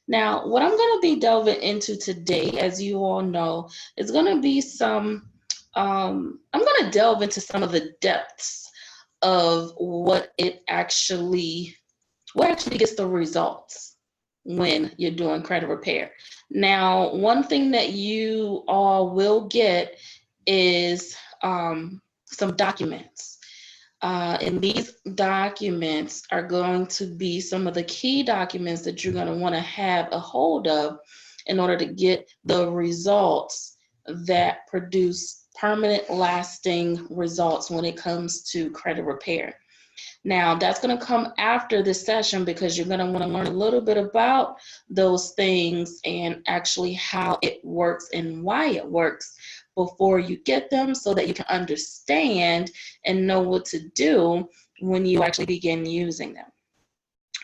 Now, what I'm going to be delving into today, as you all know, is going to be I'm going to delve into some of the depths of what actually gets the results when you're doing credit repair. Now, one thing that you all will get is some documents. And these documents are going to be some of the key documents that you're going to want to have a hold of in order to get the results that produce permanent, lasting results when it comes to credit repair. Now, that's going to come after this session because you're going to want to learn a little bit about those things and actually how it works and why it works before you get them, so that you can understand and know what to do when you actually begin using them.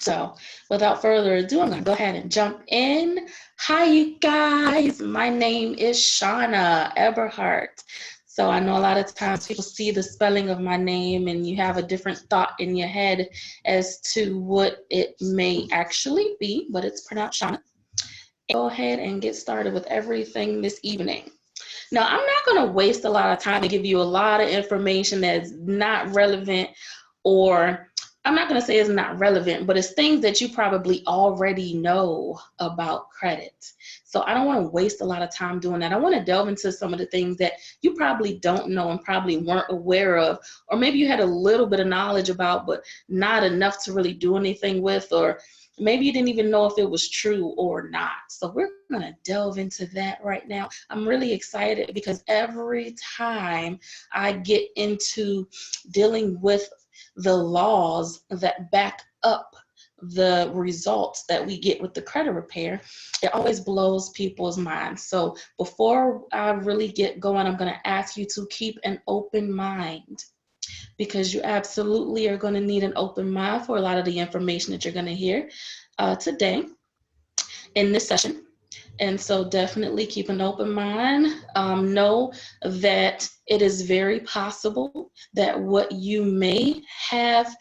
So without further ado, I'm going to go ahead and jump in. Hi, you guys. My name is Shauna Eberhardt. So I know a lot of times people see the spelling of my name and you have a different thought in your head as to what it may actually be, but it's pronounced Shauna. Go ahead and get started with everything this evening. Now, I'm not going to waste a lot of time to give you a lot of information that's not relevant, or I'm not going to say it's not relevant, but it's things that you probably already know about credit. So I don't want to waste a lot of time doing that. I want to delve into some of the things that you probably don't know and probably weren't aware of, or maybe you had a little bit of knowledge about, but not enough to really do anything with, or maybe you didn't even know if it was true or not. So we're going to delve into that right now. I'm really excited because every time I get into dealing with the laws that back up the results that we get with the credit repair, it always blows people's minds. So before I really get going, I'm going to ask you to keep an open mind, because you absolutely are going to need an open mind for a lot of the information that you're going to hear today in this session. And so definitely keep an open mind. Know that it is very possible that what you may have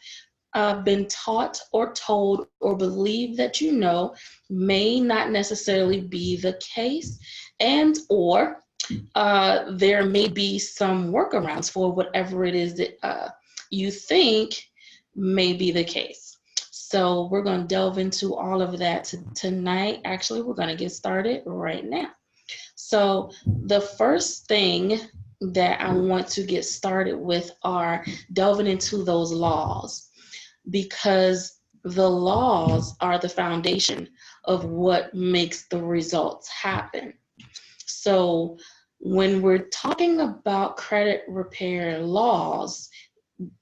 been taught or told or believe that you know may not necessarily be the case, and or there may be some workarounds for whatever it is that you think may be the case. So we're going to delve into all of that tonight. Actually, we're going to get started right now. So the first thing that I want to get started with are delving into those laws, because the laws are the foundation of what makes the results happen. So when we're talking about credit repair laws,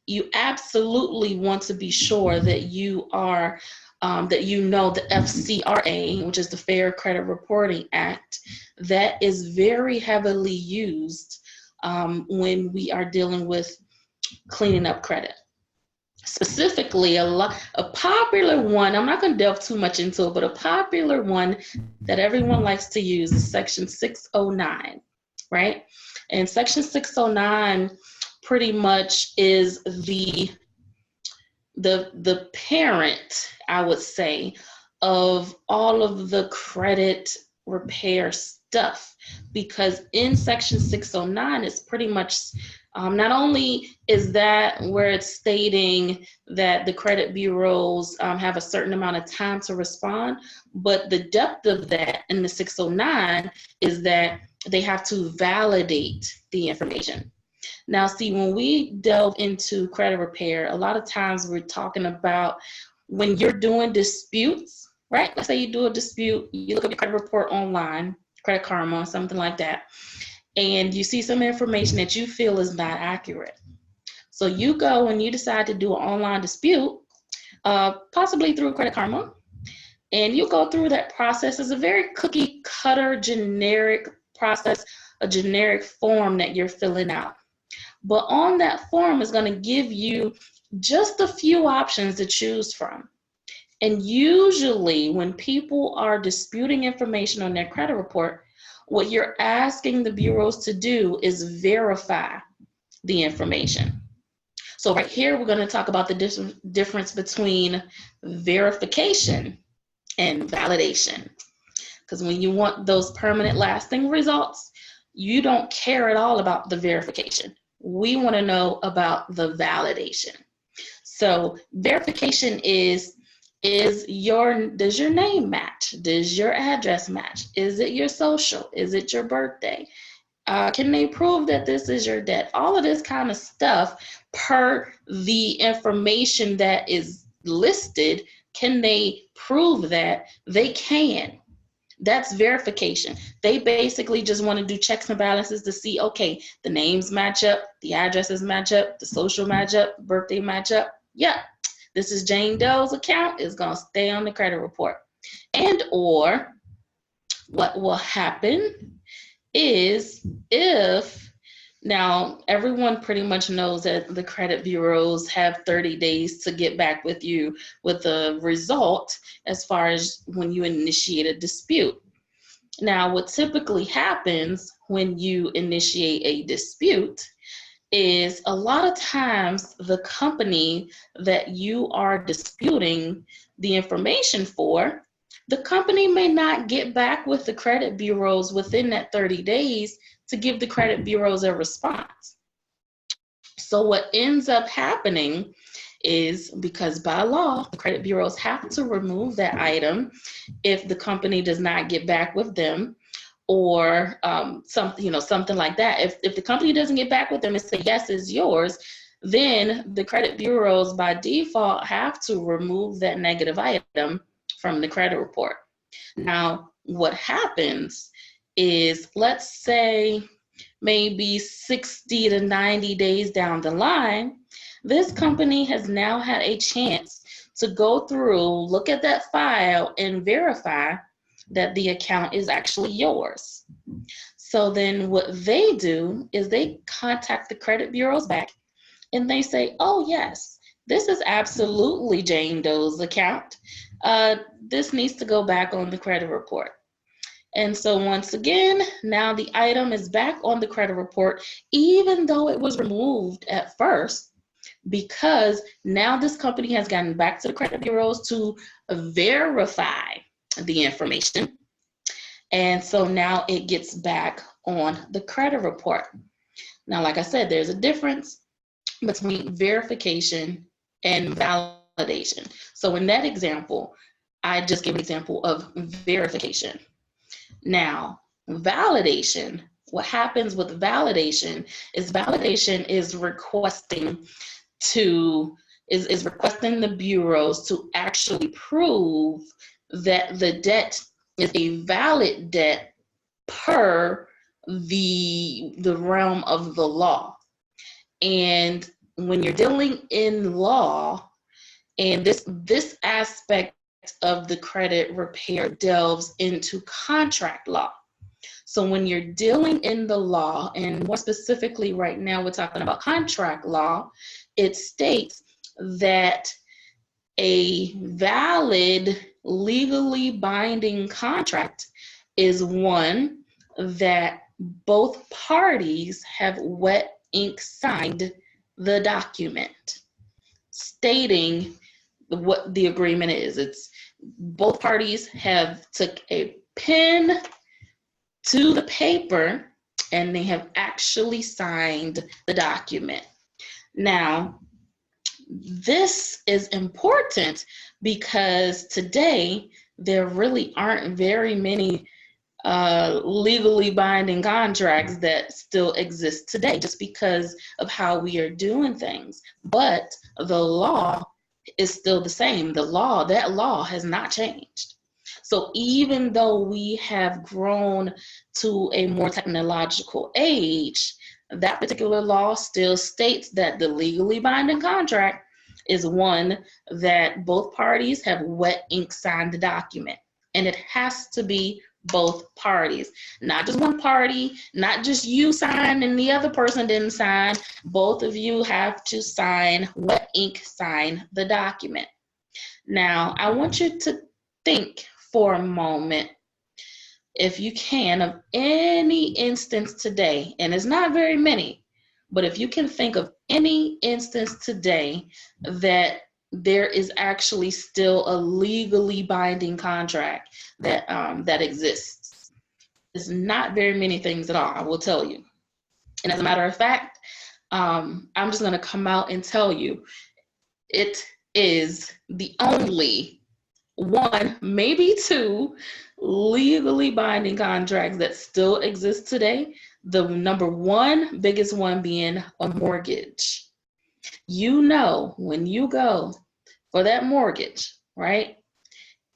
you absolutely want to be sure that you are that you know the FCRA, which is the Fair Credit Reporting Act, that is very heavily used when we are dealing with cleaning up credit. Specifically, a popular one, I'm not going to delve too much into it, but a popular one that everyone likes to use is Section 609, right? And Section 609 pretty much is the parent, I would say, of all of the credit repair stuff, because in Section 609 it's pretty much not only is that where it's stating that the credit bureaus have a certain amount of time to respond, but the depth of that in the 609 is that they have to validate the information. Now, see, when we delve into credit repair, a lot of times we're talking about when you're doing disputes, right? Let's say you do a dispute, you look up your credit report online, Credit Karma, something like that, and you see some information that you feel is not accurate. So you go and you decide to do an online dispute, possibly through Credit Karma, and you go through that process. It's a very cookie cutter, generic process, a generic form that you're filling out. But on that form is going to give you just a few options to choose from. And usually when people are disputing information on their credit report, what you're asking the bureaus to do is verify the information. So right here, we're going to talk about the difference between verification and validation. Because when you want those permanent lasting results, you don't care at all about the verification. We want to know about the validation. So verification does your name match? Does your address match? Is it your social? Is it your birthday? Can they prove that this is your debt? All of this kind of stuff per the information that is listed. Can they prove that? They can. That's verification. They basically just want to do checks and balances to see, okay, the names match up, the addresses match up, the social match up, birthday match up. Yep, this is Jane Doe's account. It's going to stay on the credit report. And or what will happen is now everyone pretty much knows that the credit bureaus have 30 days to get back with you with a result as far as when you initiate a dispute. Now, what typically happens when you initiate a dispute is a lot of times the company that you are disputing the information for, the company may not get back with the credit bureaus within that 30 days to give the credit bureaus a response. So what ends up happening is, because by law, the credit bureaus have to remove that item if the company does not get back with them, or something like that. If the company doesn't get back with them and say, yes, it's yours, then the credit bureaus by default have to remove that negative item from the credit report. Now, what happens is, let's say maybe 60 to 90 days down the line, this company has now had a chance to go through, look at that file, and verify that the account is actually yours. So then what they do is they contact the credit bureaus back and they say, oh yes, this is absolutely Jane Doe's account. This needs to go back on the credit report. And so once again, now the item is back on the credit report, even though it was removed at first, because now this company has gotten back to the credit bureaus to verify the information. And so now it gets back on the credit report. Now, like I said, there's a difference between verification and validation. So in that example, I just gave an example of verification. Now, validation, what happens with validation is requesting the bureaus to actually prove that the debt is a valid debt per the realm of the law. And when you're dealing in law, and this aspect of the credit repair delves into contract law. So when you're dealing in the law, and more specifically right now we're talking about contract law, it states that a valid, legally binding contract is one that both parties have wet ink signed the document stating what the agreement is. It's both parties have took a pen to the paper and they have actually signed the document. Now, this is important because today there really aren't very many legally binding contracts that still exist today, just because of how we are doing things. But the law is still the same. That law has not changed. So even though we have grown to a more technological age, that particular law still states that the legally binding contract is one that both parties have wet ink signed the document. And it has to be both parties, not just one party, not just you sign and the other person didn't sign. Both of you have to sign, wet ink sign the document. Now, I want you to think for a moment, if you can, of any instance today, and it's not very many, but if you can think of any instance today that there is actually still a legally binding contract that that exists. It's not very many things at all, I will tell you. And as a matter of fact, I'm just going to come out and tell you, it is the only one, maybe two, legally binding contracts that still exist today. The number one biggest one being a mortgage. You know, when you go for that mortgage, right?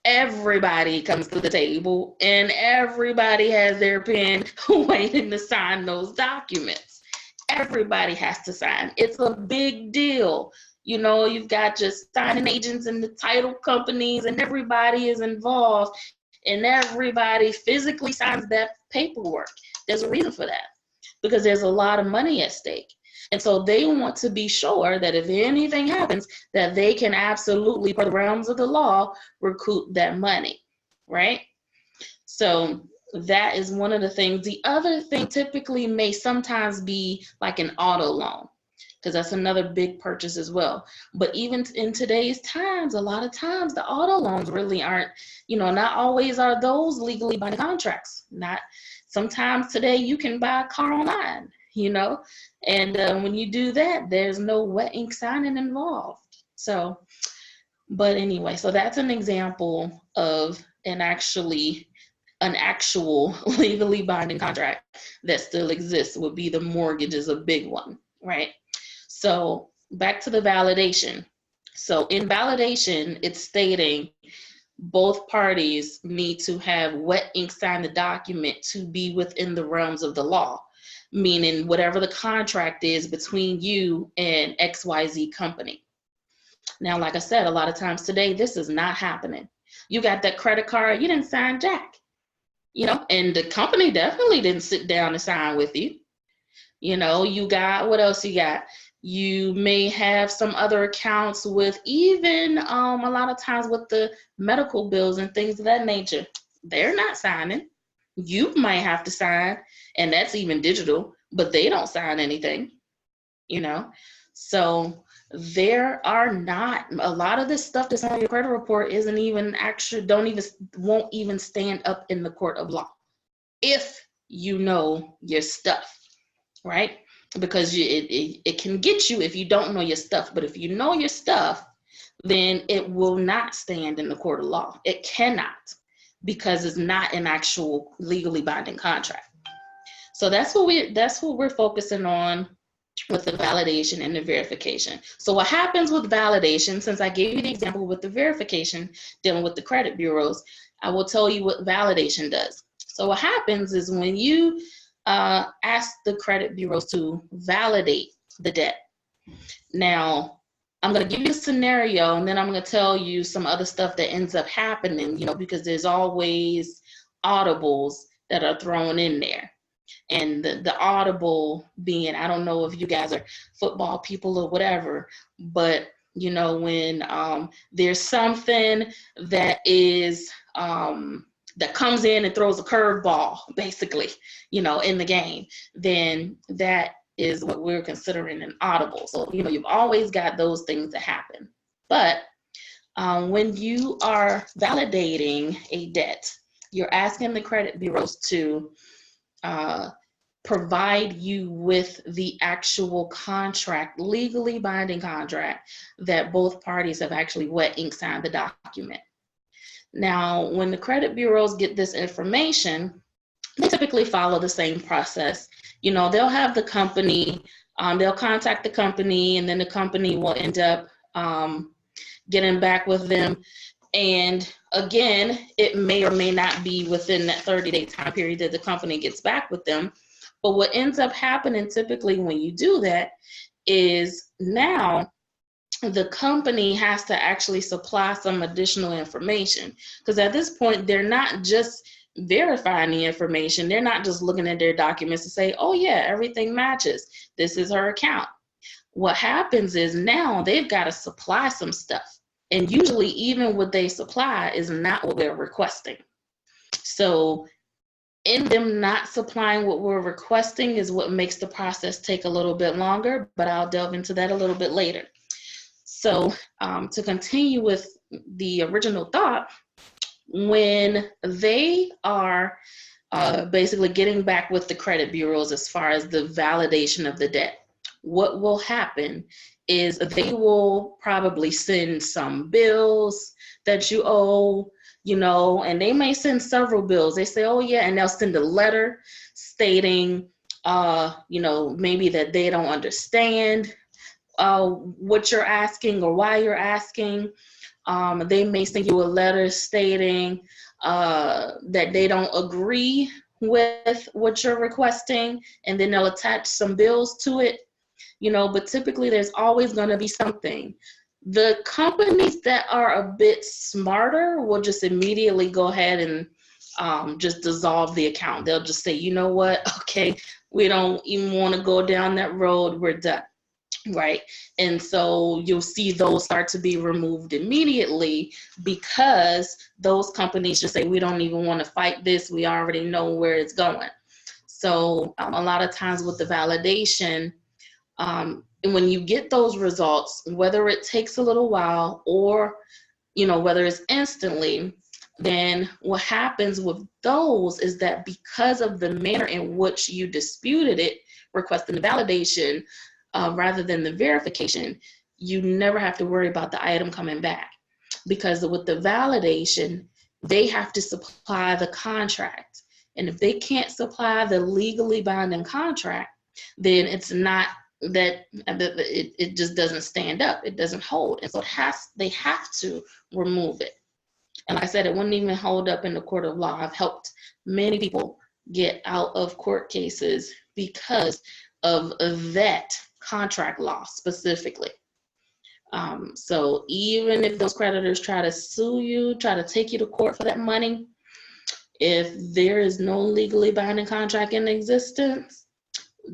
Everybody comes to the table and everybody has their pen waiting to sign those documents. Everybody has to sign. It's a big deal. You know, you've got just signing agents and the title companies, and everybody is involved, and everybody physically signs that paperwork. There's a reason for that, because there's a lot of money at stake. And so they want to be sure that if anything happens, that they can absolutely, per the realms of the law, recoup that money, right? So that is one of the things. The other thing typically may sometimes be like an auto loan, because that's another big purchase as well. But even in today's times, a lot of times the auto loans really aren't, you know, not always are those legally binding contracts. Not sometimes today you can buy a car online, you know, and when you do that, there's no wet ink signing involved. So, but anyway, so that's an example of an actual legally binding contract that still exists. Would be the mortgage is a big one, right? So back to the validation. So in validation, it's stating both parties need to have wet ink sign the document to be within the realms of the law, meaning whatever the contract is between you and XYZ company. Now, like I said, a lot of times today, this is not happening. You got that credit card, you didn't sign jack, you know, and the company definitely didn't sit down and sign with you. You know, you got, what else you got? You may have some other accounts with even a lot of times with the medical bills and things of that nature. They're not signing. You might have to sign, and that's even digital, but they don't sign anything, you know? So there are not, a lot of this stuff that's on your credit report isn't even actually, won't even stand up in the court of law if you know your stuff, right? Because it can get you if you don't know your stuff. But if you know your stuff, then it will not stand in the court of law. It cannot, because it's not an actual legally binding contract. So that's what we're focusing on with the validation and the verification. So what happens with validation, since I gave you the example with the verification dealing with the credit bureaus, I will tell you what validation does. So what happens is when you ask the credit bureaus to validate the debt. Now, I'm going to give you a scenario, and then I'm going to tell you some other stuff that ends up happening, you know, because there's always audibles that are thrown in there. And the audible being, I don't know if you guys are football people or whatever, but, you know, when there's something that is that comes in and throws a curveball, basically, you know, in the game, then that is what we're considering an audible. So, you know, you've always got those things that happen. But when you are validating a debt, you're asking the credit bureaus to provide you with the actual contract, legally binding contract, that both parties have actually wet ink signed the document. Now, when the credit bureaus get this information, they typically follow the same process. You know, they'll have the company, they'll contact the company, and then the company will end up getting back with them. And again, it may or may not be within that 30-day time period that the company gets back with them. But what ends up happening typically when you do that is now the company has to actually supply some additional information, because at this point, they're not just verifying the information. They're not just looking at their documents to say, oh yeah, everything matches. This is her account. What happens is now they've got to supply some stuff. And usually even what they supply is not what we're requesting. So in them not supplying what we're requesting is what makes the process take a little bit longer, but I'll delve into that a little bit later. So to continue with the original thought, when they are basically getting back with the credit bureaus as far as the validation of the debt, what will happen is they will probably send some bills that you owe, and they may send several bills. They say, oh yeah, and they'll send a letter stating, maybe that they don't understand what you're asking or why you're asking. They may send you a letter stating that they don't agree with what you're requesting, and then they'll attach some bills to it, but typically there's always going to be something. The companies that are a bit smarter will just immediately go ahead and just dissolve the account. They'll just say, you know what, okay, we don't even want to go down that road, we're done. Right. And so you'll see those start to be removed immediately, because those companies just say, we don't even want to fight this. We already know where it's going. So a lot of times with the validation, and when you get those results, whether it takes a little while or, whether it's instantly, then what happens with those is that because of the manner in which you disputed it, requesting the validation, rather than the verification, you never have to worry about the item coming back. Because with the validation, they have to supply the contract. And if they can't supply the legally binding contract, then it's not that it just doesn't stand up. It doesn't hold. And so they have to remove it. And like I said, it wouldn't even hold up in the court of law. I've helped many people get out of court cases because of that contract law specifically. So even if those creditors try to sue you, try to take you to court for that money, if there is no legally binding contract in existence,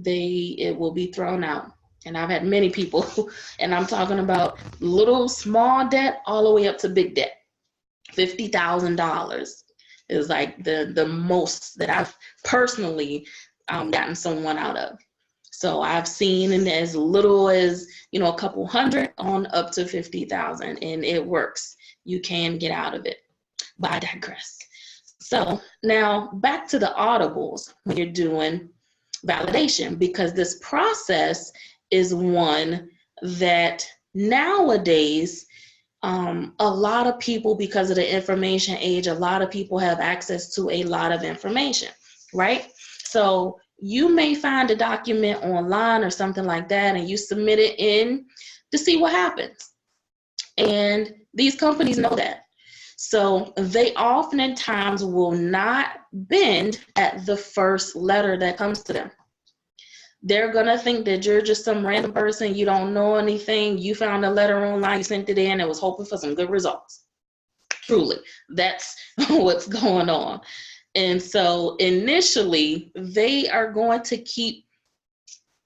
it will be thrown out. And I've had many people, and I'm talking about little small debt all the way up to big debt. $50,000 is like the most that I've personally gotten someone out of. So I've seen in as little as, a couple hundred on up to 50,000, and it works. You can get out of it. But I digress. So now back to the audibles when you're doing validation, because this process is one that nowadays, a lot of people, because of the information age, a lot of people have access to a lot of information, right? So you may find a document online or something like that, and you submit it in to see what happens. And these companies know that. So they oftentimes will not bend at the first letter that comes to them. They're going to think that you're just some random person, you don't know anything, you found a letter online, you sent it in, and was hoping for some good results. Truly, that's what's going on. And so initially, they are going to keep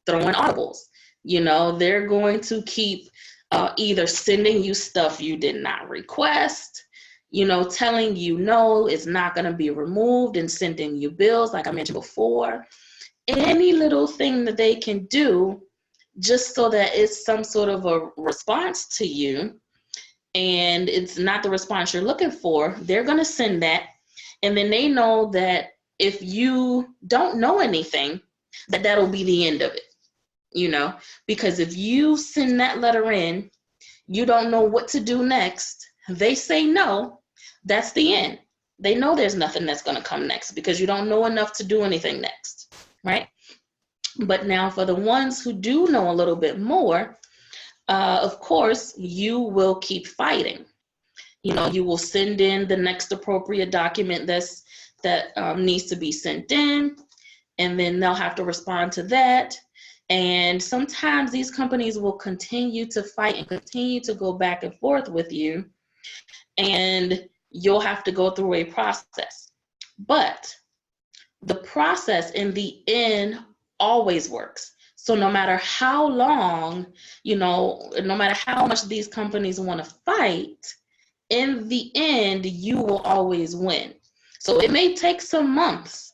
throwing audibles. They're going to keep either sending you stuff you did not request, telling you no, it's not going to be removed, and sending you bills, like I mentioned before. Any little thing that they can do just so that it's some sort of a response to you, and it's not the response you're looking for, they're going to send that. And then they know that if you don't know anything, that'll be the end of it, because if you send that letter in, you don't know what to do next, they say no, that's the end. They know there's nothing that's going to come next because you don't know enough to do anything next, right? But now for the ones who do know a little bit more, of course, you will keep fighting. You will send in the next appropriate document that needs to be sent in, and then they'll have to respond to that. And sometimes these companies will continue to fight and continue to go back and forth with you, and you'll have to go through a process. But the process in the end always works. So no matter how long, no matter how much these companies want to fight, in the end, you will always win. So it may take some months.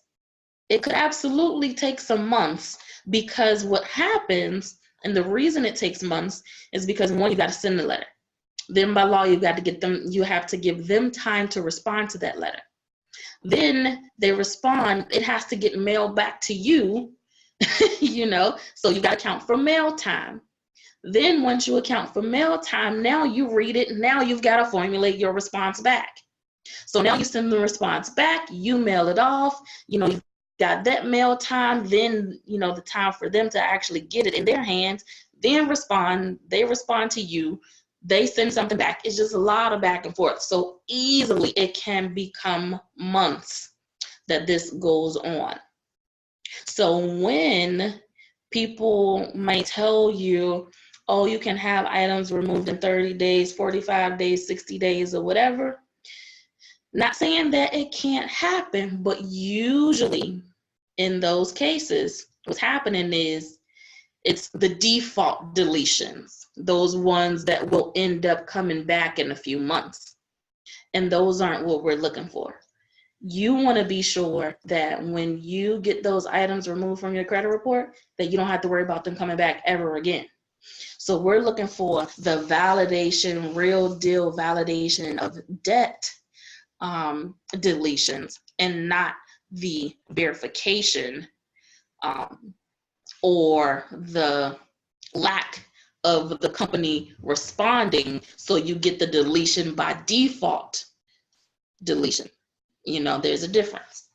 It could absolutely take some months, because what happens And the reason it takes months is because, one, you got to send the letter. Then by law, you have to give them time to respond to that letter. Then they respond, it has to get mailed back to you, so you got to account for mail time. Then once you account for mail time, now you read it, now you've got to formulate your response back. So now you send the response back, you mail it off, you've got that mail time, then, the time for them to actually get it in their hands, then they respond to you, they send something back. It's just a lot of back and forth. So easily it can become months that this goes on. So when people might tell you, oh, you can have items removed in 30 days, 45 days, 60 days, or whatever, not saying that it can't happen, but usually in those cases, what's happening is it's the default deletions, those ones that will end up coming back in a few months. And those aren't what we're looking for. You want to be sure that when you get those items removed from your credit report, that you don't have to worry about them coming back ever again. So we're looking for the validation, real deal validation of debt deletions, and not the verification or the lack of the company responding, so you get the deletion by default deletion. There's a difference.